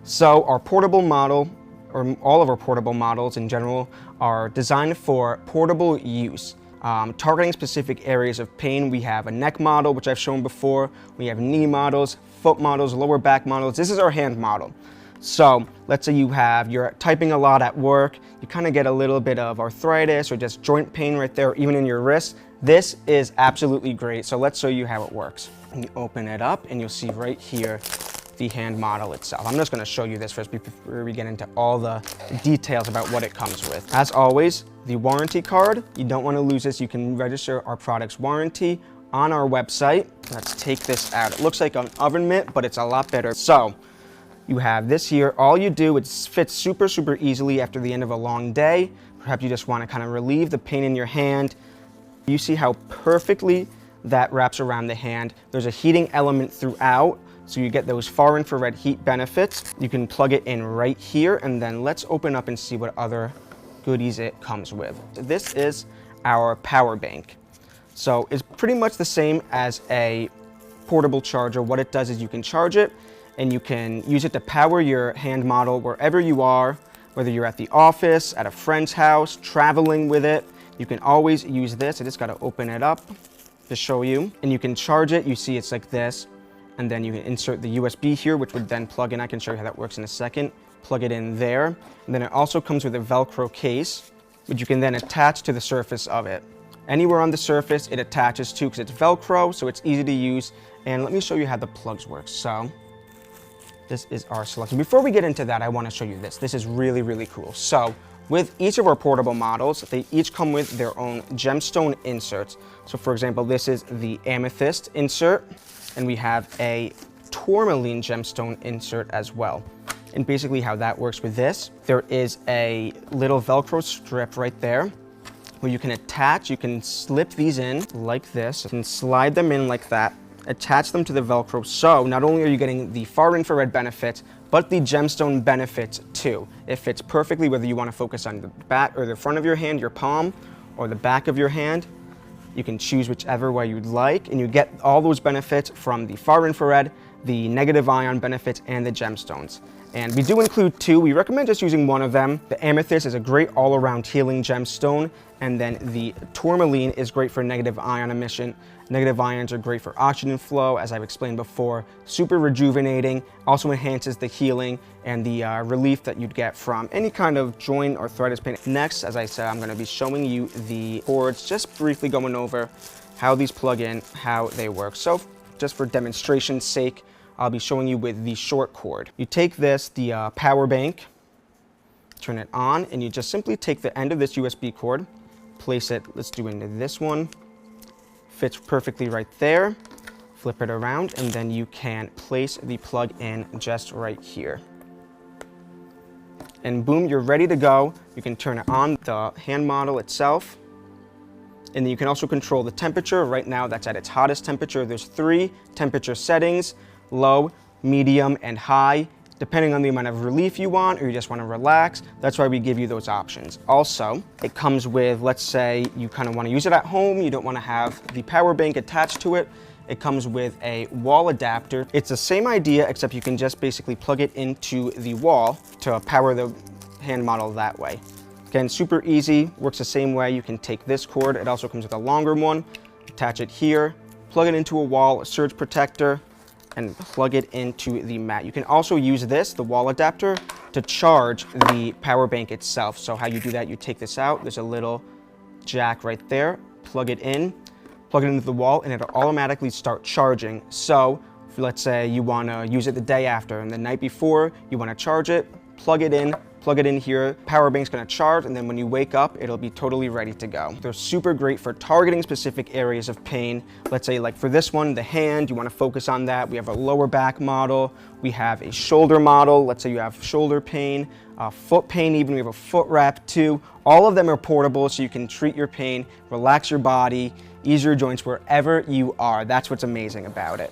So our portable model, or all of our portable models in general, are designed for portable use, targeting specific areas of pain. We have a neck model, which I've shown before. We have knee models, foot models, lower back models. This is our hand model. So let's say you're typing a lot at work, you kind of get a little bit of arthritis or just joint pain right there, even in your wrist. This is absolutely great. So let's show you how it works. You open it up and you'll see right here the hand model itself. I'm just going to show you this first before we get into all the details about what it comes with. As always, the warranty card, you don't want to lose this. You can register our product's warranty on our website. Let's take this out. It looks like an oven mitt, but it's a lot better. So you have this here. All you do, it fits super easily after the end of a long day. Perhaps you just want to kind of relieve the pain in your hand. You see how perfectly that wraps around the hand. There's a heating element throughout, so you get those far infrared heat benefits. You can plug it in right here, and then let's open up and see what other goodies it comes with. This is our power bank. So it's pretty much the same as a portable charger. What it does is you can charge it, and you can use it to power your hand model wherever you are, whether you're at the office, at a friend's house, traveling with it. You can always use this. I just got to open it up to show you. And you can charge it. You see it's like this. And then you can insert the USB here, which would then plug in. I can show you how that works in a second. Plug it in there. And then it also comes with a Velcro case, which you can then attach to the surface of it. Anywhere on the surface it attaches to, because it's Velcro, so it's easy to use. And let me show you how the plugs work. So this is our selection. Before we get into that, I want to show you this. This is really cool. So with each of our portable models, they each come with their own gemstone inserts. So for example, this is the amethyst insert, and we have a tourmaline gemstone insert as well. And basically how that works with this, there is a little Velcro strip right there where you can attach, you can slip these in like this and slide them in like that, attach them to the Velcro. So not only are you getting the far infrared benefits, but the gemstone benefits too. It fits perfectly whether you want to focus on the back or the front of your hand, your palm, or the back of your hand. You can choose whichever way you'd like, and you get all those benefits from the far infrared, the negative ion benefits, and the gemstones. And we do include two. We recommend just using one of them. The amethyst is a great all-around healing gemstone, and then the tourmaline is great for negative ion emission. Negative ions are great for oxygen flow, as I've explained before. Super rejuvenating, also enhances the healing and the relief that you'd get from any kind of joint arthritis pain. Next, as I said, I'm going to be showing you the cords, just briefly going over how these plug in, how they work. So just for demonstration's sake, I'll be showing you with the short cord. You take this, the power bank, turn it on, and you just simply take the end of this USB cord, place it, let's do into this one, fits perfectly right there, flip it around, and then you can place the plug in just right here. And boom, you're ready to go. You can turn it on, the hand model itself, and then you can also control the temperature. Right now that's at its hottest temperature. There's 3 temperature settings: low, medium, and high, depending on the amount of relief you want or you just want to relax. That's why we give you those options. Also, it comes with, let's say you kind of want to use it at home, you don't want to have the power bank attached to it. It comes with a wall adapter. It's the same idea, except you can just basically plug it into the wall to power the hand model that way. Again, super easy, works the same way. You can take this cord, it also comes with a longer one, attach it here, plug it into a wall, a surge protector, and plug it into the mat. You can also use this, the wall adapter, to charge the power bank itself. So how you do that, you take this out, there's a little jack right there, plug it into the wall, and it'll automatically start charging. So if, let's say you want to use it the day after and the night before, you want to charge it, plug it in here, power bank's going to charge, and then when you wake up, it'll be totally ready to go. They're super great for targeting specific areas of pain. Let's say like for this one, the hand, you want to focus on that. We have a lower back model. We have a shoulder model. Let's say you have shoulder pain, foot pain even. We have a foot wrap too. All of them are portable, so you can treat your pain, relax your body, ease your joints wherever you are. That's what's amazing about it.